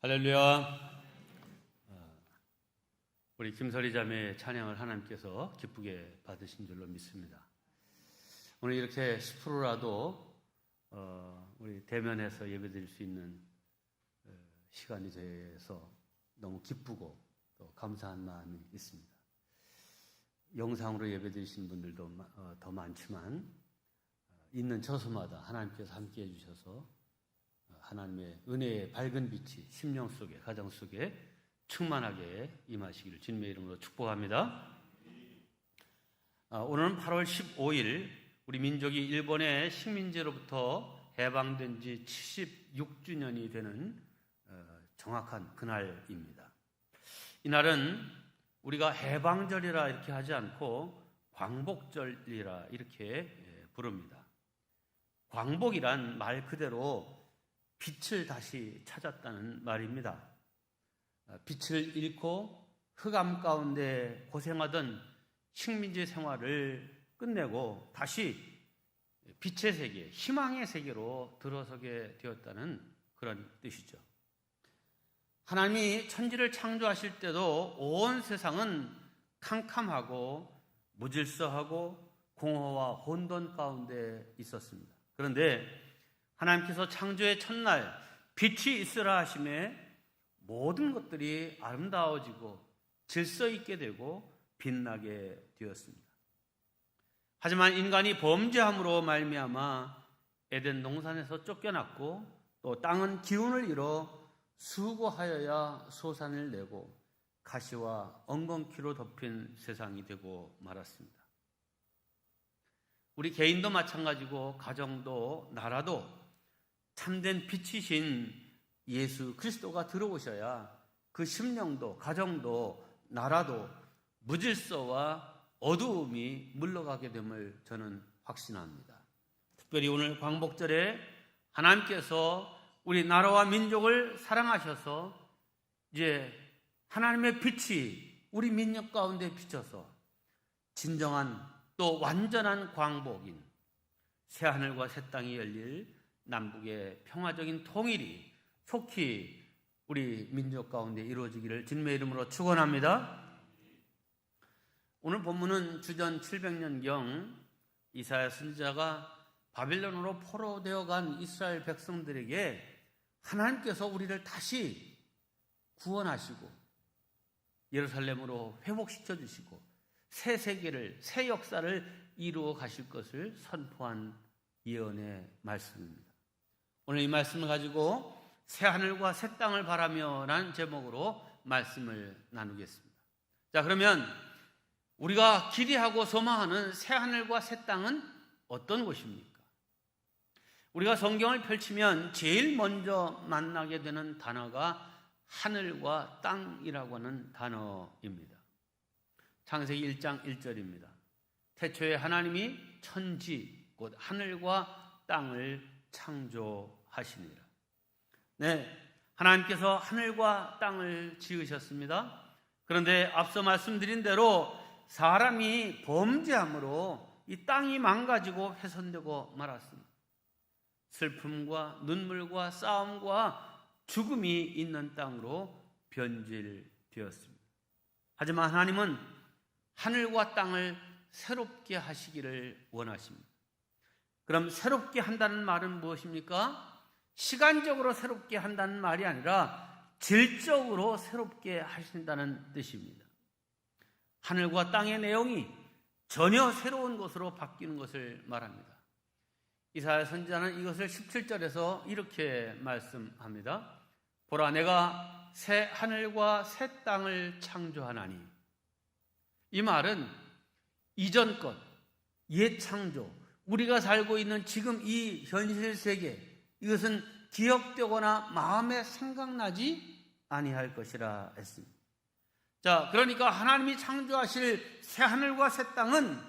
할렐루야. 우리 김설이 자매의 찬양을 하나님께서 기쁘게 받으신 줄로 믿습니다. 오늘 이렇게 10%라도 우리 대면에서 예배드릴 수 있는 시간이 돼서 너무 기쁘고 또 감사한 마음이 있습니다. 영상으로 예배드리신 분들도 더 많지만 있는 처소마다 하나님께서 함께 해주셔서 하나님의 은혜의 밝은 빛이 심령 속에, 가정 속에 충만하게 임하시기를 주님의 이름으로 축복합니다. 오늘은 8월 15일 우리 민족이 일본의 식민지로부터 해방된 지 76주년이 되는 정확한 그날입니다. 이날은 우리가 해방절이라 이렇게 하지 않고 광복절이라 이렇게 부릅니다. 광복이란 말 그대로 빛을 다시 찾았다는 말입니다. 빛을 잃고 흑암 가운데 고생하던 식민지 생활을 끝내고 다시 빛의 세계, 희망의 세계로 들어서게 되었다는 그런 뜻이죠. 하나님이 천지를 창조하실 때도 온 세상은 캄캄하고 무질서하고 공허와 혼돈 가운데 있었습니다. 그런데 하나님께서 창조의 첫날 빛이 있으라 하심에 모든 것들이 아름다워지고 질서 있게 되고 빛나게 되었습니다. 하지만 인간이 범죄함으로 말미암아 에덴 동산에서 쫓겨났고 또 땅은 기운을 잃어 수고하여야 소산을 내고 가시와 엉겅퀴로 덮인 세상이 되고 말았습니다. 우리 개인도 마찬가지고 가정도 나라도 참된 빛이신 예수 그리스도가 들어오셔야 그 심령도 가정도 나라도 무질서와 어두움이 물러가게 됨을 저는 확신합니다. 특별히 오늘 광복절에 하나님께서 우리 나라와 민족을 사랑하셔서 이제 하나님의 빛이 우리 민족 가운데 비쳐서 진정한 또 완전한 광복인 새하늘과 새 땅이 열릴 남북의 평화적인 통일이 속히 우리 민족 가운데 이루어지기를 주님의 이름으로 축원합니다. 오늘 본문은 주전 700년경 이사야 선지자가 바빌론으로 포로되어 간 이스라엘 백성들에게 하나님께서 우리를 다시 구원하시고 예루살렘으로 회복시켜 주시고 새 세계를, 새 역사를 이루어 가실 것을 선포한 예언의 말씀입니다. 오늘 이 말씀을 가지고 새 하늘과 새 땅을 바라며 라는 제목으로 말씀을 나누겠습니다. 자, 그러면 우리가 기대하고 소망하는 새 하늘과 새 땅은 어떤 곳입니까? 우리가 성경을 펼치면 제일 먼저 만나게 되는 단어가 하늘과 땅이라고 하는 단어입니다. 창세기 1장 1절입니다. 태초에 하나님이 천지 곧 하늘과 땅을 창조하시니라. 네, 하나님께서 하늘과 땅을 지으셨습니다. 그런데 앞서 말씀드린 대로 사람이 범죄함으로 이 땅이 망가지고 훼손되고 말았습니다. 슬픔과 눈물과 싸움과 죽음이 있는 땅으로 변질되었습니다. 하지만 하나님은 하늘과 땅을 새롭게 하시기를 원하십니다. 그럼 새롭게 한다는 말은 무엇입니까? 시간적으로 새롭게 한다는 말이 아니라 질적으로 새롭게 하신다는 뜻입니다. 하늘과 땅의 내용이 전혀 새로운 것으로 바뀌는 것을 말합니다. 이사야 선지자는 이것을 17절에서 이렇게 말씀합니다. 보라, 내가 새 하늘과 새 땅을 창조하나니. 이 말은 이전 것, 옛 창조, 우리가 살고 있는 지금 이 현실 세계, 이것은 기억되거나 마음에 생각나지 아니할 것이라 했습니다. 자, 그러니까 하나님이 창조하실 새 하늘과 새 땅은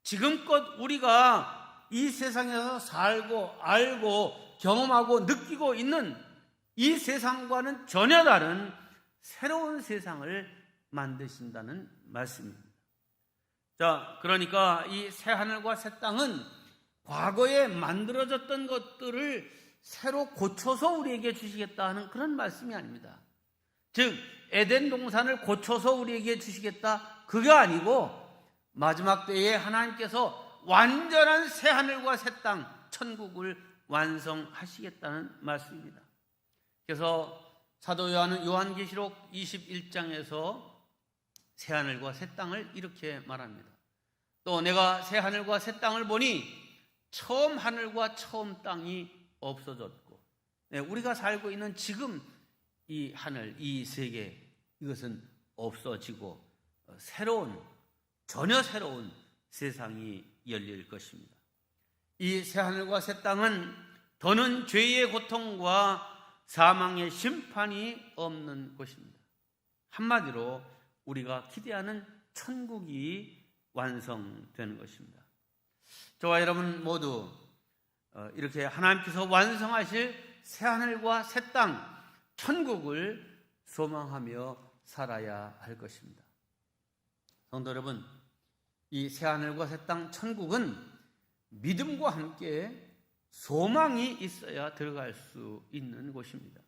지금껏 우리가 이 세상에서 살고 알고 경험하고 느끼고 있는 이 세상과는 전혀 다른 새로운 세상을 만드신다는 말씀입니다. 자, 그러니까 이 새 하늘과 새 땅은 과거에 만들어졌던 것들을 새로 고쳐서 우리에게 주시겠다 하는 그런 말씀이 아닙니다. 즉 에덴 동산을 고쳐서 우리에게 주시겠다 그게 아니고 마지막 때에 하나님께서 완전한 새 하늘과 새 땅 천국을 완성하시겠다는 말씀입니다. 그래서 사도 요한은 요한계시록 21장에서 새 하늘과 새 땅을 이렇게 말합니다. 또 내가 새 하늘과 새 땅을 보니 처음 하늘과 처음 땅이 없어졌고, 우리가 살고 있는 지금 이 하늘, 이 세계, 이것은 없어지고 전혀 새로운 세상이 열릴 것입니다. 이 새 하늘과 새 땅은 더는 죄의 고통과 사망의 심판이 없는 곳입니다. 한마디로 우리가 기대하는 천국이 완성되는 것입니다. 저와 여러분 모두 이렇게 하나님께서 완성하실 새하늘과 새 땅, 천국을 소망하며 살아야 할 것입니다. 성도 여러분, 이 새하늘과 새 땅 천국은 믿음과 함께 소망이 있어야 들어갈 수 있는 곳입니다.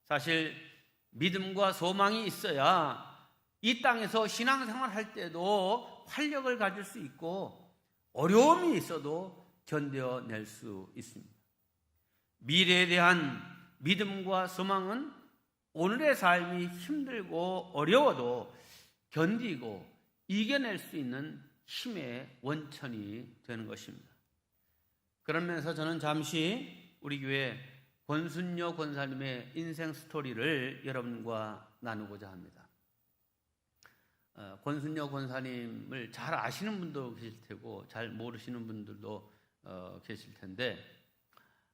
사실 믿음과 소망이 있어야 이 땅에서 신앙생활 할 때도 활력을 가질 수 있고 어려움이 있어도 견뎌낼 수 있습니다. 미래에 대한 믿음과 소망은 오늘의 삶이 힘들고 어려워도 견디고 이겨낼 수 있는 힘의 원천이 되는 것입니다. 그런 면에서 저는 잠시 우리 교회 권순녀 권사님의 인생 스토리를 여러분과 나누고자 합니다. 권순녀 권사님을 잘 아시는 분도 계실 테고 잘 모르시는 분들도 계실 텐데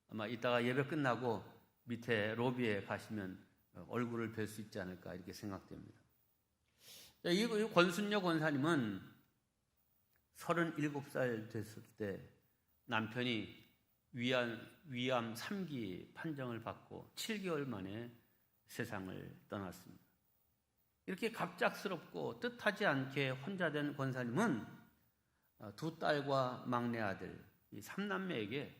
아마 이따가 예배 끝나고 밑에 로비에 가시면 얼굴을 뵐 수 있지 않을까 이렇게 생각됩니다. 이 권순녀 권사님은 37살 됐을 때 남편이 위암 3기 판정을 받고 7개월 만에 세상을 떠났습니다. 이렇게 갑작스럽고 뜻하지 않게 혼자 된 권사님은 두 딸과 막내 아들, 이 3남매에게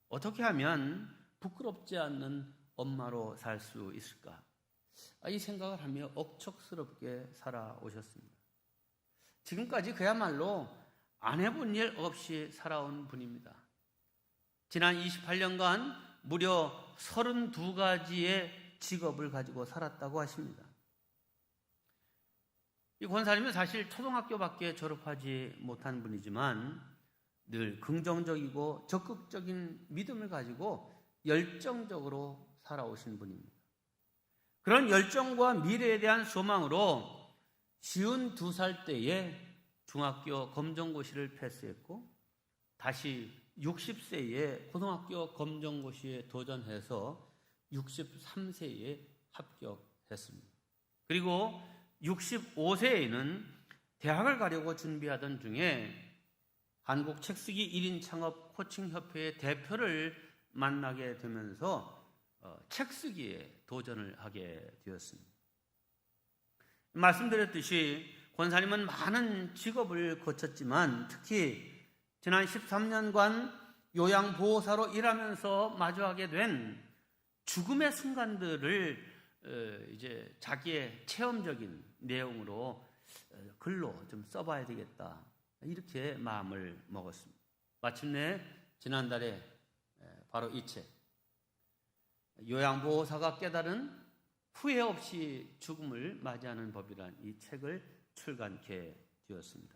어떻게 하면 부끄럽지 않는 엄마로 살 수 있을까? 이 생각을 하며 억척스럽게 살아오셨습니다. 지금까지 그야말로 안 해본 일 없이 살아온 분입니다. 지난 28년간 무려 32가지의 직업을 가지고 살았다고 하십니다. 이 권사님은 사실 초등학교밖에 졸업하지 못한 분이지만 늘 긍정적이고 적극적인 믿음을 가지고 열정적으로 살아오신 분입니다. 그런 열정과 미래에 대한 소망으로 52살 때에 중학교 검정고시를 패스했고 다시 60세에 고등학교 검정고시에 도전해서 63세에 합격했습니다. 그리고 65세에는 대학을 가려고 준비하던 중에 한국 책쓰기 1인 창업 코칭협회의 대표를 만나게 되면서 책쓰기에 도전을 하게 되었습니다. 말씀드렸듯이 권사님은 많은 직업을 거쳤지만 특히 지난 13년간 요양보호사로 일하면서 마주하게 된 죽음의 순간들을 이제 자기의 체험적인 내용으로 글로 좀 써봐야 되겠다 이렇게 마음을 먹었습니다. 마침내 지난달에 바로 이 책 요양보호사가 깨달은 후회 없이 죽음을 맞이하는 법이란 이 책을 출간케 되었습니다.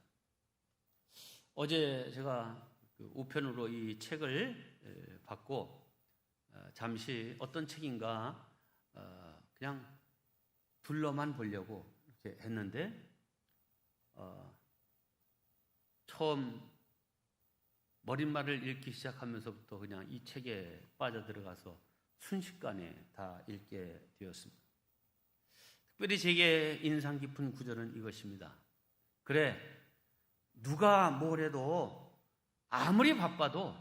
어제 제가 우편으로 이 책을 받고 잠시 어떤 책인가 그냥 둘러만 보려고 이렇게 했는데 처음 머릿말을 읽기 시작하면서부터 그냥 이 책에 빠져들어가서 순식간에 다 읽게 되었습니다. 특별히 제게 인상 깊은 구절은 이것입니다. 그래, 누가 뭐래도 아무리 바빠도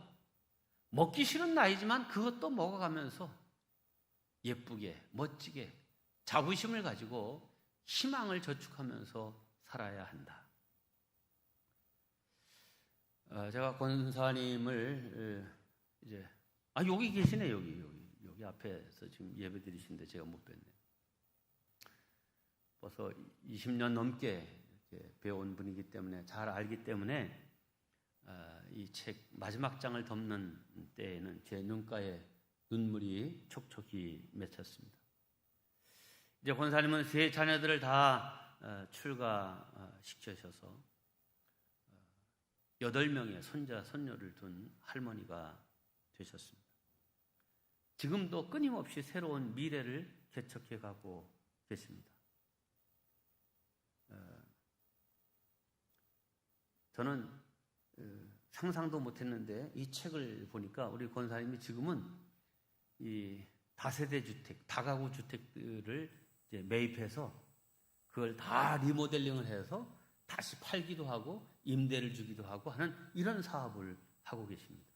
먹기 싫은 나이지만 그것도 먹어가면서 예쁘게, 멋지게 자부심을 가지고 희망을 저축하면서 살아야 한다. 제가 권사님을 이제 여기 계시네. 여기 앞에서 지금 예배 드리시는데 제가 못 뵀네. 벌써 20년 넘게 배운 분이기 때문에 잘 알기 때문에 이 책 마지막 장을 덮는 때에는 제 눈가에 눈물이 촉촉히 맺혔습니다. 이제 권사님은 세 자녀들을 다 출가시키셔서 8명의 손자, 손녀를 둔 할머니가 되셨습니다. 지금도 끊임없이 새로운 미래를 개척해 가고 계십니다. 저는 상상도 못했는데 이 책을 보니까 우리 권사님이 지금은 이 다세대 주택, 다가구 주택들을 이제 매입해서 그걸 다 리모델링을 해서 다시 팔기도 하고 임대를 주기도 하고 하는 이런 사업을 하고 계십니다.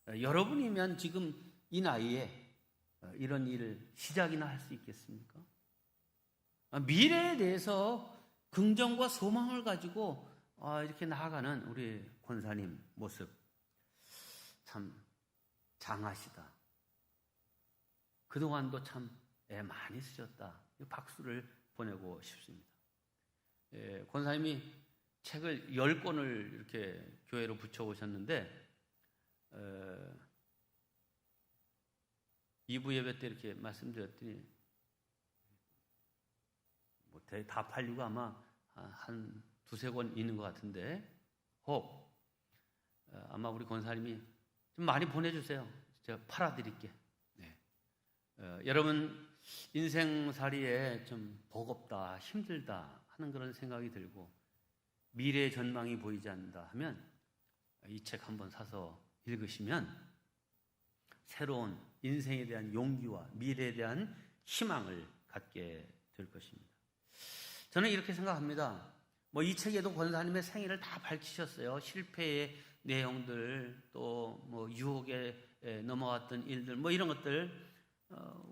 여러분이면 지금 이 나이에 이런 일을 시작이나 할 수 있겠습니까? 미래에 대해서 긍정과 소망을 가지고 이렇게 나아가는 우리 권사님 모습 참 장하시다. 그동안도 참 애 많이 쓰셨다. 박수를 보내고 싶습니다. 권사님이 책을 10권을 이렇게 교회로 붙여오셨는데 2부 예배 때 이렇게 말씀드렸더니 다 팔리고 아마 한 2-3권 있는 것 같은데 아마 우리 권사님이 좀 많이 보내주세요. 제가 팔아드릴게. 네. 여러분 인생살이에 좀 버겁다, 힘들다 하는 그런 생각이 들고 미래의 전망이 보이지 않는다 하면 이 책 한번 사서 읽으시면 새로운 인생에 대한 용기와 미래에 대한 희망을 갖게 될 것입니다. 저는 이렇게 생각합니다. 이 책에도 권사님의 생애를 다 밝히셨어요. 실패의 내용들, 또 유혹에 넘어왔던 일들, 이런 것들.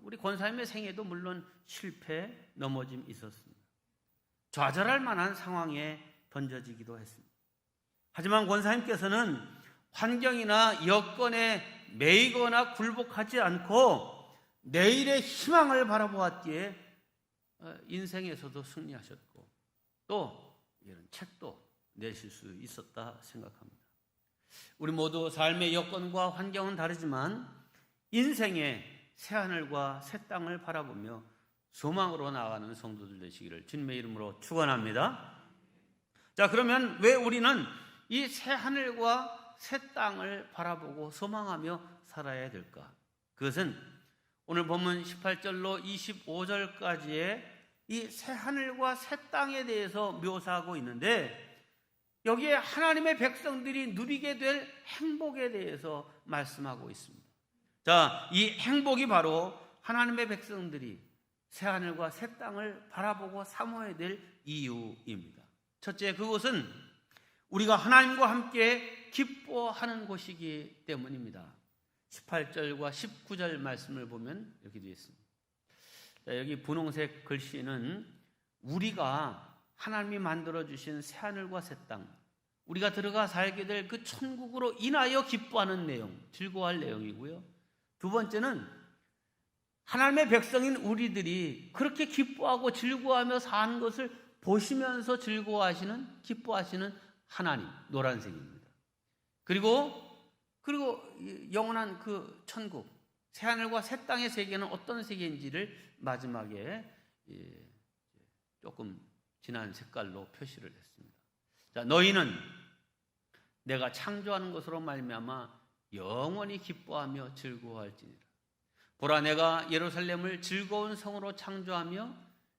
우리 권사님의 생애도 물론 실패, 넘어짐 있었습니다. 좌절할 만한 상황에 던져지기도 했습니다. 하지만 권사님께서는 환경이나 여건에 매이거나 굴복하지 않고 내일의 희망을 바라보았기에 인생에서도 승리하셨고 또 이런 책도 내실 수 있었다 생각합니다. 우리 모두 삶의 여건과 환경은 다르지만 인생의 새하늘과 새 땅을 바라보며 소망으로 나아가는 성도들 되시기를 주님의 이름으로 축원합니다. 자, 그러면 왜 우리는 이 새하늘과 새 땅을 바라보고 소망하며 살아야 될까? 그것은 오늘 본문 18절로 25절까지의 이 새하늘과 새 땅에 대해서 묘사하고 있는데 여기에 하나님의 백성들이 누리게 될 행복에 대해서 말씀하고 있습니다. 자, 이 행복이 바로 하나님의 백성들이 새하늘과 새 땅을 바라보고 사모해야 될 이유입니다. 첫째, 그것은 우리가 하나님과 함께 기뻐하는 곳이기 때문입니다. 18절과 19절 말씀을 보면 이렇게 되어 있습니다. 자, 여기 분홍색 글씨는 우리가 하나님이 만들어주신 새하늘과 새 땅, 우리가 들어가 살게 될 그 천국으로 인하여 기뻐하는 내용, 즐거워할 내용이고요. 두 번째는 하나님의 백성인 우리들이 그렇게 기뻐하고 즐거워하며 사는 것을 보시면서 즐거워하시는, 기뻐하시는 하나님, 노란색입니다. 그리고 영원한 그 천국, 새하늘과 새 땅의 세계는 어떤 세계인지를 마지막에 조금 진한 색깔로 표시를 했습니다. 자, 너희는 내가 창조하는 것으로 말미암아 영원히 기뻐하며 즐거워할지니라. 보라, 내가 예루살렘을 즐거운 성으로 창조하며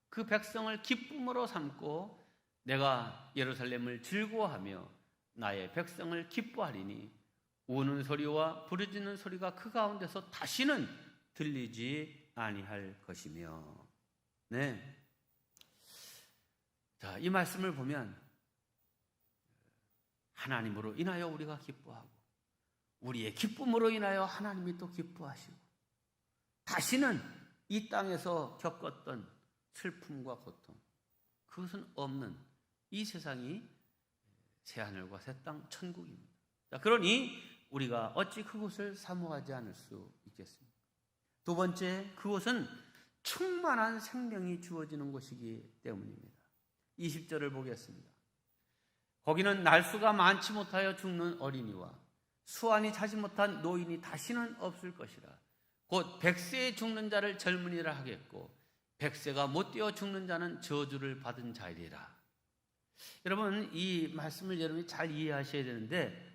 그 백성을 기쁨으로 삼고 내가 예루살렘을 즐거워하며 나의 백성을 기뻐하리니 우는 소리와 부르짖는 소리가 그 가운데서 다시는 들리지 아니할 것이며. 네. 자, 이 말씀을 보면 하나님으로 인하여 우리가 기뻐하고 우리의 기쁨으로 인하여 하나님이 또 기뻐하시고 다시는 이 땅에서 겪었던 슬픔과 고통, 그것은 없는 이 세상이 새하늘과 새 땅 천국입니다. 자, 그러니 우리가 어찌 그곳을 사모하지 않을 수 있겠습니까? 두 번째, 그곳은 충만한 생명이 주어지는 곳이기 때문입니다. 20절을 보겠습니다. 거기는 날수가 많지 못하여 죽는 어린이와 수완이 차지 못한 노인이 다시는 없을 것이라. 곧 100세에 죽는 자를 젊은이라 하겠고 100세가 못 되어 죽는 자는 저주를 받은 자이리라. 여러분, 이 말씀을 여러분이 잘 이해하셔야 되는데,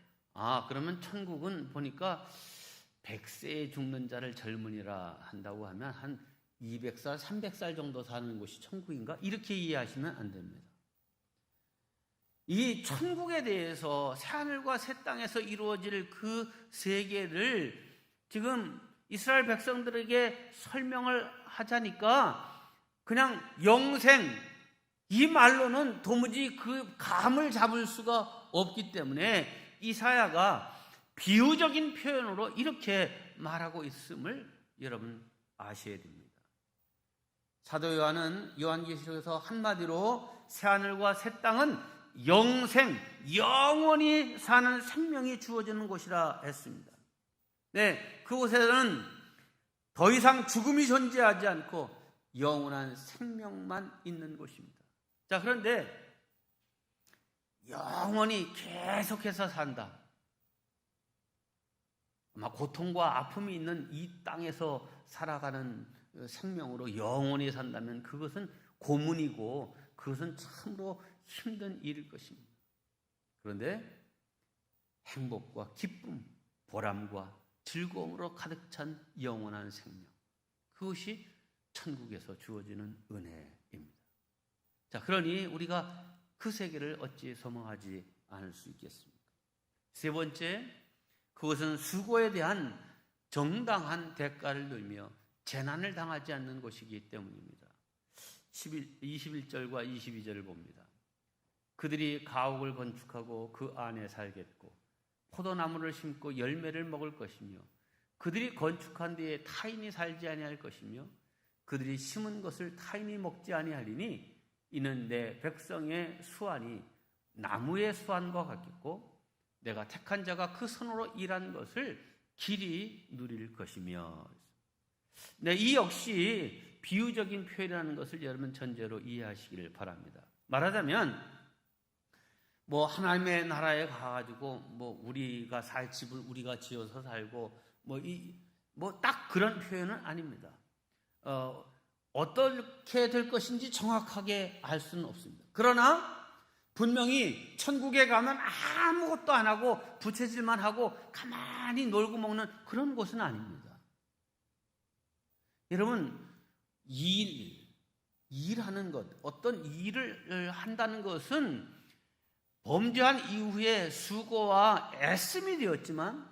그러면 천국은 보니까 100세에 죽는 자를 젊은이라 한다고 하면 한 200살, 300살 정도 사는 곳이 천국인가? 이렇게 이해하시면 안 됩니다. 이 천국에 대해서 새하늘과 새 땅에서 이루어질 그 세계를 지금 이스라엘 백성들에게 설명을 하자니까 그냥 영생, 이 말로는 도무지 그 감을 잡을 수가 없기 때문에 이사야가 비유적인 표현으로 이렇게 말하고 있음을 여러분 아셔야 됩니다. 사도 요한은 요한계시록에서 한마디로 새하늘과 새 땅은 영생, 영원히 사는 생명이 주어지는 곳이라 했습니다. 네, 그곳에는 더 이상 죽음이 존재하지 않고 영원한 생명만 있는 곳입니다. 자, 그런데 영원히 계속해서 산다. 아마 고통과 아픔이 있는 이 땅에서 살아가는 생명으로 영원히 산다면 그것은 고문이고 그것은 참으로 힘든 일일 것입니다. 그런데 행복과 기쁨, 보람과 즐거움으로 가득 찬 영원한 생명, 그것이 천국에서 주어지는 은혜입니다. 자, 그러니 우리가 그 세계를 어찌 소망하지 않을 수 있겠습니까? 세 번째, 그것은 수고에 대한 정당한 대가를 누리며 재난을 당하지 않는 곳이기 때문입니다. 21절과 22절을 봅니다. 그들이 가옥을 건축하고 그 안에 살겠고 포도나무를 심고 열매를 먹을 것이며 그들이 건축한 데에 타인이 살지 아니할 것이며 그들이 심은 것을 타인이 먹지 아니하리니 이는 내 백성의 수완이 나무의 수완과 같겠고 내가 택한 자가 그 손으로 일한 것을 길이 누릴 것이며. 네, 이 역시 비유적인 표현이라는 것을 여러분 전제로 이해하시기를 바랍니다. 말하자면 하나님의 나라에 가가지고 우리가 살 집을 우리가 지어서 살고 딱 그런 표현은 아닙니다. 어떻게 될 것인지 정확하게 알 수는 없습니다. 그러나 분명히 천국에 가면 아무것도 안 하고 부채질만 하고 가만히 놀고 먹는 그런 곳은 아닙니다. 여러분, 일하는 것, 어떤 일을 한다는 것은 범죄한 이후에 수고와 애씀이 되었지만,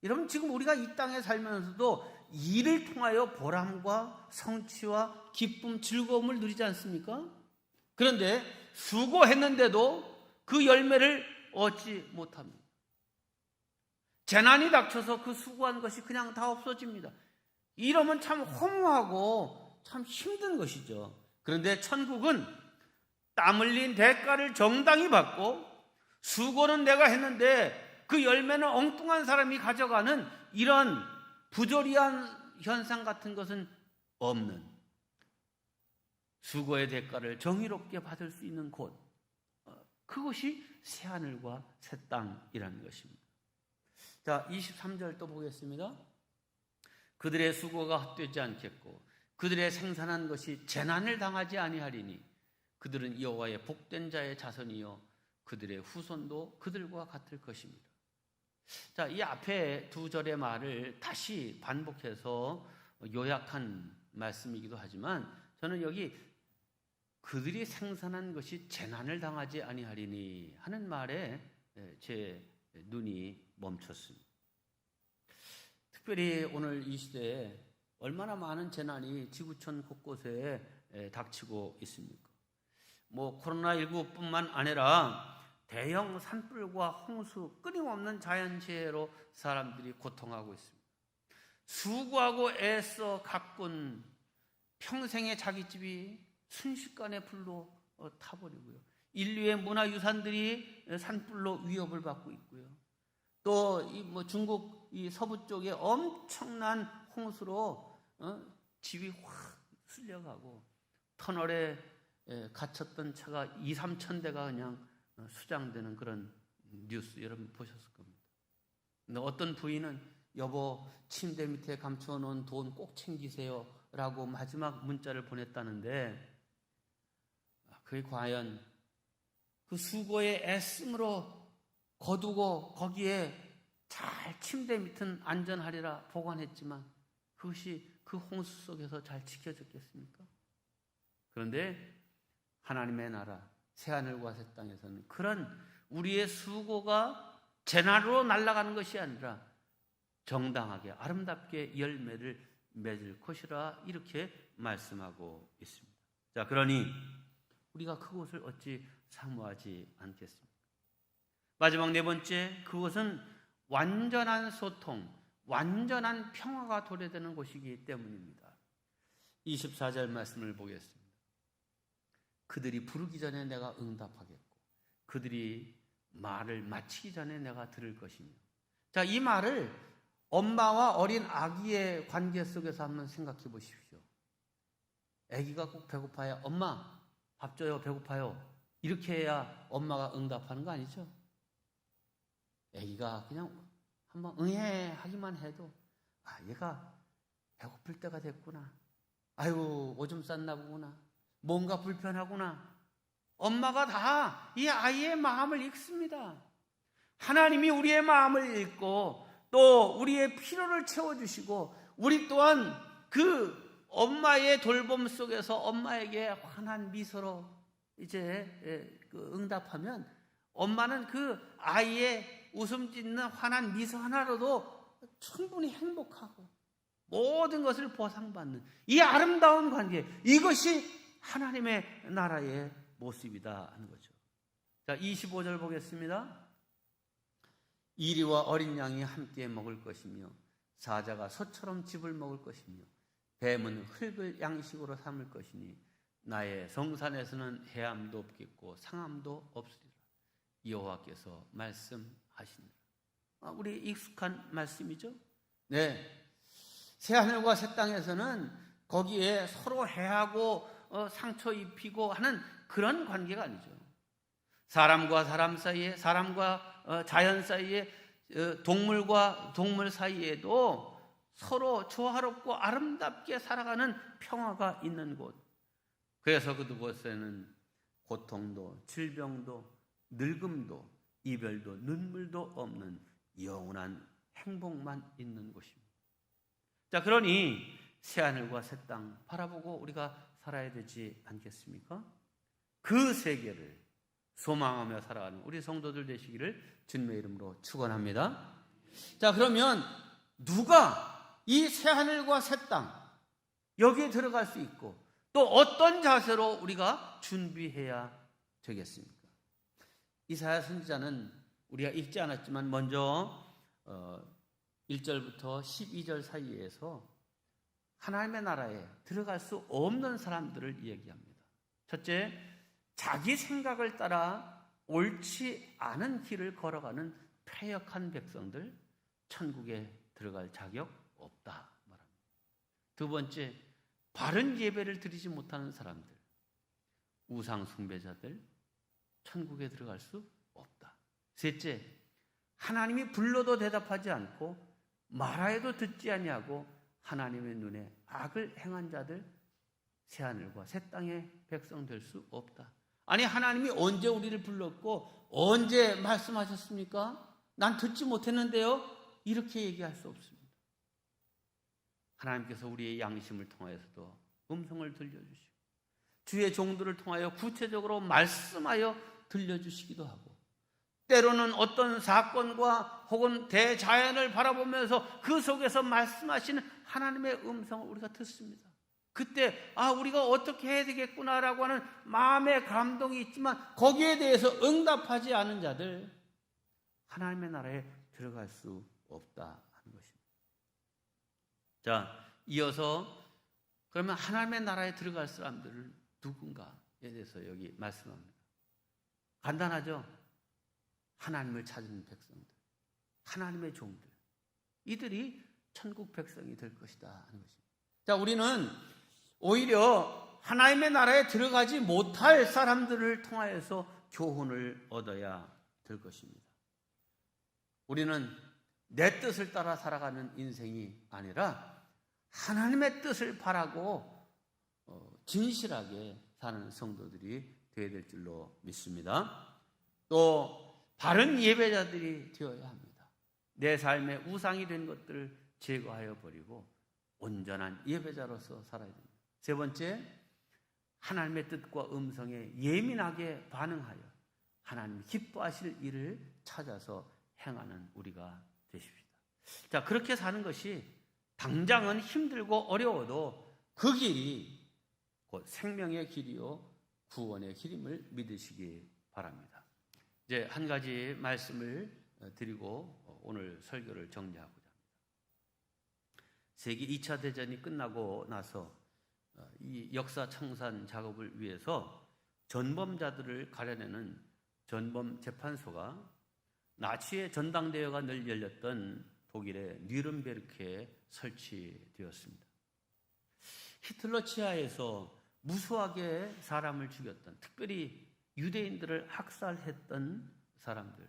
여러분 지금 우리가 이 땅에 살면서도 일을 통하여 보람과 성취와 기쁨, 즐거움을 누리지 않습니까? 그런데 수고했는데도 그 열매를 얻지 못합니다. 재난이 닥쳐서 그 수고한 것이 그냥 다 없어집니다. 이러면 참 허무하고 참 힘든 것이죠. 그런데 천국은 땀 흘린 대가를 정당히 받고 수고는 내가 했는데 그 열매는 엉뚱한 사람이 가져가는 이런 부조리한 현상 같은 것은 없는, 수고의 대가를 정의롭게 받을 수 있는 곳, 그것이 새하늘과 새 땅이라는 것입니다. 자, 23절 또 보겠습니다. 그들의 수고가 헛되지 않겠고 그들의 생산한 것이 재난을 당하지 아니하리니 그들은 여호와의 복된 자의 자손이요 그들의 후손도 그들과 같을 것입니다. 자, 이 앞에 두 절의 말을 다시 반복해서 요약한 말씀이기도 하지만 저는 여기 그들이 생산한 것이 재난을 당하지 아니하리니 하는 말에 제 눈이 멈췄습니다. 특별히 오늘 이 시대에 얼마나 많은 재난이 지구촌 곳곳에 닥치고 있습니까? 코로나19뿐만 아니라 대형 산불과 홍수, 끊임없는 자연재해로 사람들이 고통하고 있습니다. 수고하고 애써 가꾼 평생의 자기 집이 순식간에 불로 타버리고요. 인류의 문화유산들이 산불로 위협을 받고 있고요. 또 이 뭐 중국 이 서부 쪽에 엄청난 홍수로 집이 확 쓸려가고 터널에 갇혔던 차가 2, 3천 대가 그냥 수장되는 그런 뉴스 여러분 보셨을 겁니다. 근데 어떤 부인은 여보 침대 밑에 감춰놓은 돈 꼭 챙기세요 라고 마지막 문자를 보냈다는데, 그게 과연 그 수고의 애씀으로 거두고 거기에 잘 침대 밑은 안전하리라 보관했지만 그것이 그 홍수 속에서 잘 지켜졌겠습니까? 그런데 하나님의 나라 새하늘과 새 땅에서는 그런 우리의 수고가 재난으로 날아가는 것이 아니라 정당하게 아름답게 열매를 맺을 것이라 이렇게 말씀하고 있습니다. 자, 그러니 우리가 그것을 어찌 사모하지 않겠습니까? 마지막 네 번째, 그것은 완전한 소통, 완전한 평화가 도래되는 곳이기 때문입니다. 24절 말씀을 보겠습니다. 그들이 부르기 전에 내가 응답하겠고 그들이 말을 마치기 전에 내가 들을 것이며. 자, 이 말을 엄마와 어린 아기의 관계 속에서 한번 생각해 보십시오. 아기가 꼭 배고파야 엄마 밥 줘요, 배고파요 이렇게 해야 엄마가 응답하는 거 아니죠? 아기가 그냥 한번 응애 하기만 해도 얘가 배고플 때가 됐구나, 아유 오줌 쌌나 보구나, 뭔가 불편하구나. 엄마가 다 이 아이의 마음을 읽습니다. 하나님이 우리의 마음을 읽고 또 우리의 필요를 채워주시고 우리 또한 그 엄마의 돌봄 속에서 엄마에게 환한 미소로 이제 응답하면 엄마는 그 아이의 웃음 짓는 환한 미소 하나로도 충분히 행복하고 모든 것을 보상받는 이 아름다운 관계, 이것이 하나님의 나라의 모습이다 하는 거죠. 자, 25절 보겠습니다. 이리와 어린 양이 함께 먹을 것이며 사자가 소처럼 즙을 먹을 것이며 뱀은 흙을 양식으로 삼을 것이니 나의 성산에서는 해함도 없겠고 상함도 없으리라. 여호와께서 말씀하시니라. 우리 익숙한 말씀이죠. 네, 새하늘과 새 땅에서는 거기에 서로 해하고 상처 입히고 하는 그런 관계가 아니죠. 사람과 사람 사이에, 사람과 자연 사이에, 동물과 동물 사이에도 서로 조화롭고 아름답게 살아가는 평화가 있는 곳. 그래서 그곳에는 고통도 질병도 늙음도 이별도 눈물도 없는 영원한 행복만 있는 곳입니다. 자, 그러니 새하늘과 새 땅 바라보고 우리가 살아야 되지 않겠습니까? 그 세계를 소망하며 살아가는 우리 성도들 되시기를 주님의 이름으로 축원합니다. 자, 그러면 누가 이 새하늘과 새 땅 여기에 들어갈 수 있고 또 어떤 자세로 우리가 준비해야 되겠습니까? 이사야 선지자는 우리가 읽지 않았지만 먼저 1절부터 12절 사이에서 하나님의 나라에 들어갈 수 없는 사람들을 이야기합니다. 첫째, 자기 생각을 따라 옳지 않은 길을 걸어가는 패역한 백성들, 천국에 들어갈 자격 없다 말합니다. 두 번째, 바른 예배를 드리지 못하는 사람들, 우상 숭배자들, 천국에 들어갈 수 없다. 셋째, 하나님이 불러도 대답하지 않고 말하여도 듣지 아니하고 하나님의 눈에 악을 행한 자들, 새하늘과 새 땅의 백성 될 수 없다. 아니, 하나님이 언제 우리를 불렀고 언제 말씀하셨습니까? 난 듣지 못했는데요. 이렇게 얘기할 수 없습니다. 하나님께서 우리의 양심을 통하여서도 음성을 들려주시고 주의 종들을 통하여 구체적으로 말씀하여 들려주시기도 하고 때로는 어떤 사건과 혹은 대자연을 바라보면서 그 속에서 말씀하시는 하나님의 음성을 우리가 듣습니다. 그때 우리가 어떻게 해야 되겠구나라고 하는 마음의 감동이 있지만 거기에 대해서 응답하지 않은 자들, 하나님의 나라에 들어갈 수 없다 하는 것입니다. 자, 이어서 그러면 하나님의 나라에 들어갈 사람들은 누군가에 대해서 여기 말씀합니다. 간단하죠? 하나님을 찾은 백성들. 하나님의 종들, 이들이 천국 백성이 될 것이다 하는 것입니다. 자, 우리는 오히려 하나님의 나라에 들어가지 못할 사람들을 통하여서 교훈을 얻어야 될 것입니다. 우리는 내 뜻을 따라 살아가는 인생이 아니라 하나님의 뜻을 바라고 진실하게 사는 성도들이 되어야 될 줄로 믿습니다. 또 바른 예배자들이 되어야 합니다. 내 삶의 우상이 된 것들을 제거하여 버리고 온전한 예배자로서 살아야 됩니다. 세 번째, 하나님의 뜻과 음성에 예민하게 반응하여 하나님 기뻐하실 일을 찾아서 행하는 우리가 되십시다. 자, 그렇게 사는 것이 당장은 힘들고 어려워도 그 길이 곧 생명의 길이요 구원의 길임을 믿으시기 바랍니다. 이제 한 가지 말씀을 드리고 오늘 설교를 정리하고자 합니다. 세계 2차 대전이 끝나고 나서 이 역사 청산 작업을 위해서 전범자들을 가려내는 전범 재판소가 나치의 전당대회가 늘 열렸던 독일의 뉘른베르크에 설치되었습니다. 히틀러 치하에서 무수하게 사람을 죽였던, 특별히 유대인들을 학살했던 사람들,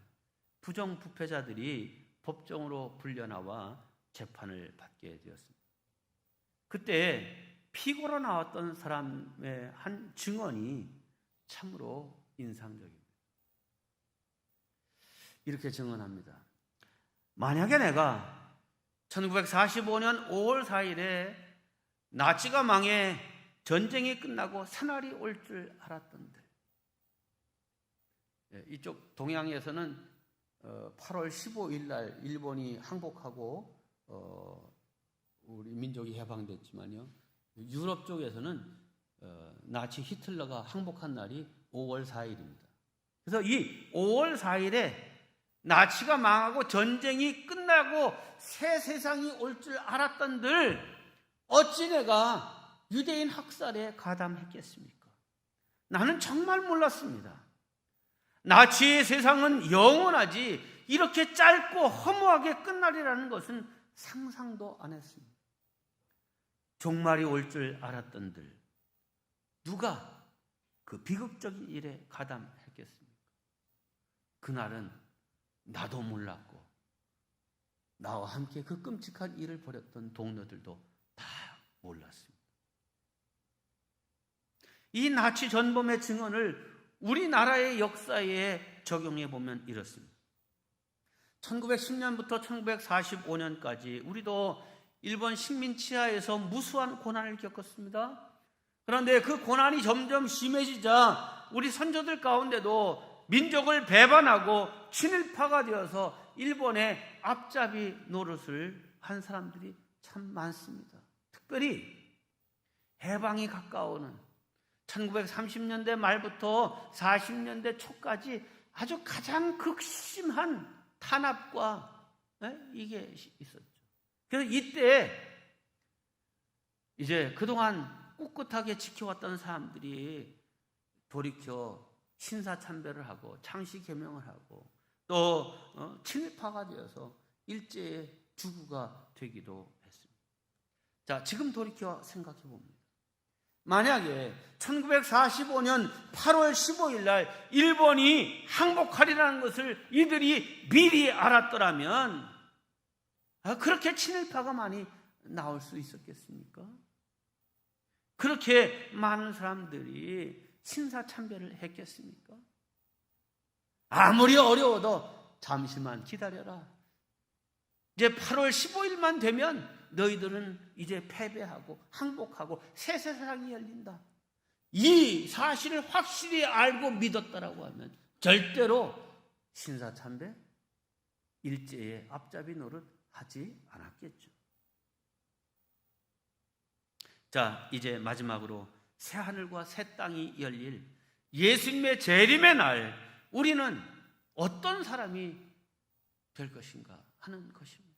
부정부패자들이 법정으로 불려나와 재판을 받게 되었습니다. 그때 피고로 나왔던 사람의 한 증언이 참으로 인상적입니다. 이렇게 증언합니다. 만약에 내가 1945년 5월 4일에 나치가 망해 전쟁이 끝나고 새날이 올 줄 알았던들, 이쪽 동양에서는 8월 15일 날 일본이 항복하고 우리 민족이 해방됐지만요, 유럽 쪽에서는 나치 히틀러가 항복한 날이 5월 4일입니다. 그래서 이 5월 4일에 나치가 망하고 전쟁이 끝나고 새 세상이 올 줄 알았던들 어찌 내가 유대인 학살에 가담했겠습니까? 나는 정말 몰랐습니다. 나치의 세상은 영원하지 이렇게 짧고 허무하게 끝나리라는 것은 상상도 안 했습니다. 종말이 올 줄 알았던들 누가 그 비극적인 일에 가담했겠습니까? 그날은 나도 몰랐고 나와 함께 그 끔찍한 일을 벌였던 동료들도 다 몰랐습니다. 이 나치 전범의 증언을 우리나라의 역사에 적용해 보면 이렇습니다. 1910년부터 1945년까지 우리도 일본 식민 치하에서 무수한 고난을 겪었습니다. 그런데 그 고난이 점점 심해지자 우리 선조들 가운데도 민족을 배반하고 친일파가 되어서 일본의 앞잡이 노릇을 한 사람들이 참 많습니다. 특별히 해방이 가까워오는 1930년대 말부터 40년대 초까지 아주 가장 극심한 탄압과 이게 있었죠. 그래서 이때 이제 그동안 꿋꿋하게 지켜왔던 사람들이 돌이켜 신사참배를 하고 창시개명을 하고 또 친일파가 되어서 일제의 주구가 되기도 했습니다. 자, 지금 돌이켜 생각해 봅니다. 만약에 1945년 8월 15일 날 일본이 항복하리라는 것을 이들이 미리 알았더라면 그렇게 친일파가 많이 나올 수 있었겠습니까? 그렇게 많은 사람들이 신사참배를 했겠습니까? 아무리 어려워도 잠시만 기다려라. 이제 8월 15일만 되면 너희들은 이제 패배하고 항복하고 새 세상이 열린다. 이 사실을 확실히 알고 믿었다라고 하면 절대로 신사참배, 일제의 앞잡이 노릇 하지 않았겠죠. 자, 이제 마지막으로 새 하늘과 새 땅이 열릴 예수님의 재림의 날 우리는 어떤 사람이 될 것인가 하는 것입니다.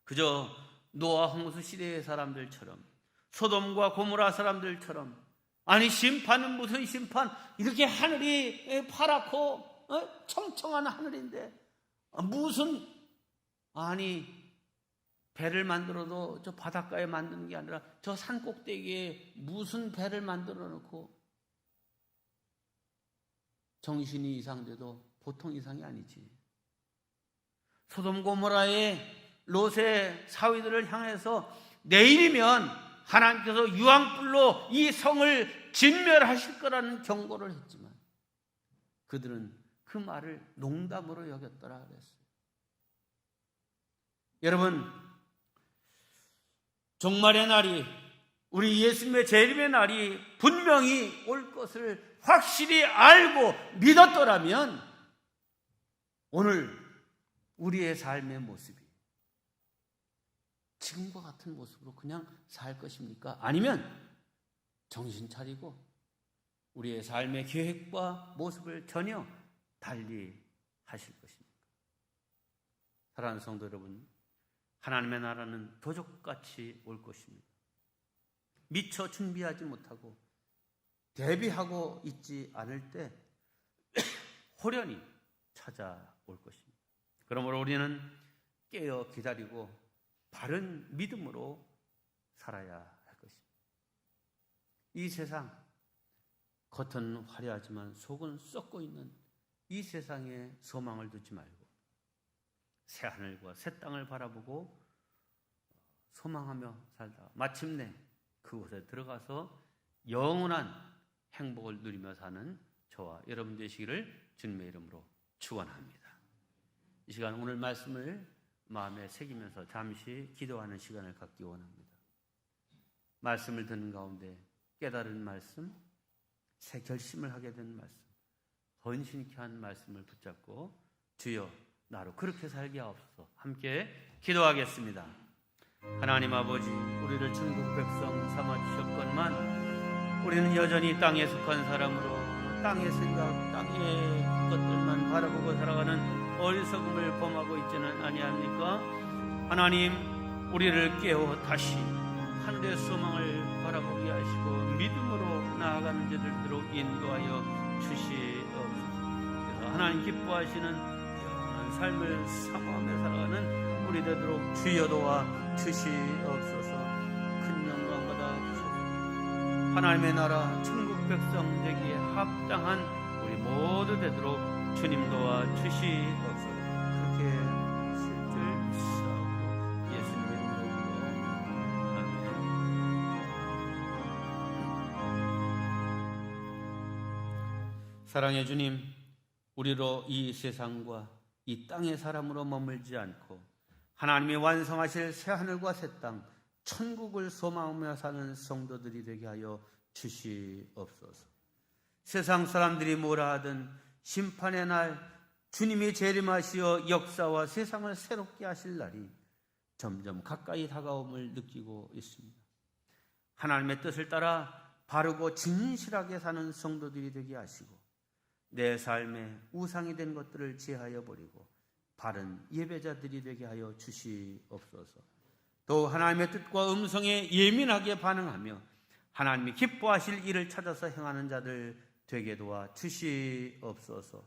그저 노아 홍수 시대의 사람들처럼 소돔과 고모라 사람들처럼 아니 심판은 무슨 심판, 이렇게 하늘이 파랗고 청청한 하늘인데 배를 만들어도 저 바닷가에 만드는 게 아니라 저 산 꼭대기에 무슨 배를 만들어 놓고 정신이 이상돼도 보통 이상이 아니지. 소돔 고모라의 롯의 사위들을 향해서 내일이면 하나님께서 유황불로 이 성을 진멸하실 거라는 경고를 했지만 그들은 그 말을 농담으로 여겼더라 그랬어요. 여러분, 종말의 날이, 우리 예수님의 재림의 날이 분명히 올 것을 확실히 알고 믿었더라면 오늘 우리의 삶의 모습이 지금과 같은 모습으로 그냥 살 것입니까? 아니면 정신 차리고 우리의 삶의 계획과 모습을 전혀 달리 하실 것입니까? 사랑하는 성도 여러분, 하나님의 나라는 도적같이 올 것입니다. 미처 준비하지 못하고 대비하고 있지 않을 때 호련히 찾아올 것입니다. 그러므로 우리는 깨어 기다리고 바른 믿음으로 살아야 할 것입니다. 이 세상, 겉은 화려하지만 속은 썩고 있는 이 세상에 소망을 두지 말고 새 하늘과 새 땅을 바라보고 소망하며 살다 마침내 그곳에 들어가서 영원한 행복을 누리며 사는 저와 여러분 되시기를 주님의 이름으로 축원합니다. 이 시간 오늘 말씀을 마음에 새기면서 잠시 기도하는 시간을 갖기 원합니다. 말씀을 듣는 가운데 깨달은 말씀, 새 결심을 하게 된 말씀, 헌신케 한 말씀을 붙잡고 주여 나로 그렇게 살게 하옵소서. 함께 기도하겠습니다. 하나님 아버지, 우리를 천국 백성 삼아주셨건만 우리는 여전히 땅에 속한 사람으로 땅의 생각, 땅의 것들만 바라보고 살아가는 어리석음을 범하고 있지는 아니합니까? 하나님, 우리를 깨워 다시 하늘의 소망을 바라보게 하시고 믿음으로 나아가는 자들로 인도하여 주시옵소서. 그래서 하나님 기뻐하시는 삶을 사모하며 살아가는 우리 되도록 주여 도와 주시옵소서. 큰 영광 받아 주소서. 하나님의 나라 천국 백성 되기에 합당한 우리 모두 되도록 주님 도와 주시옵소서. 그렇게 실 줄 믿사옵고 예수님의 이름으로 아멘. 사랑의 주님, 우리로 이 세상과 이 땅의 사람으로 머물지 않고 하나님이 완성하실 새하늘과 새 땅, 천국을 소망하며 사는 성도들이 되게 하여 주시옵소서. 세상 사람들이 뭐라 하든 심판의 날 주님이 재림하시어 역사와 세상을 새롭게 하실 날이 점점 가까이 다가옴을 느끼고 있습니다. 하나님의 뜻을 따라 바르고 진실하게 사는 성도들이 되게 하시고 내 삶에 우상이 된 것들을 제하여 버리고 바른 예배자들이 되게 하여 주시옵소서. 또 하나님의 뜻과 음성에 예민하게 반응하며 하나님이 기뻐하실 일을 찾아서 행하는 자들 되게 도와 주시옵소서.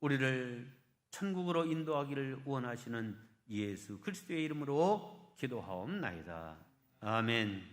우리를 천국으로 인도하기를 원하시는 예수 그리스도의 이름으로 기도하옵나이다. 아멘.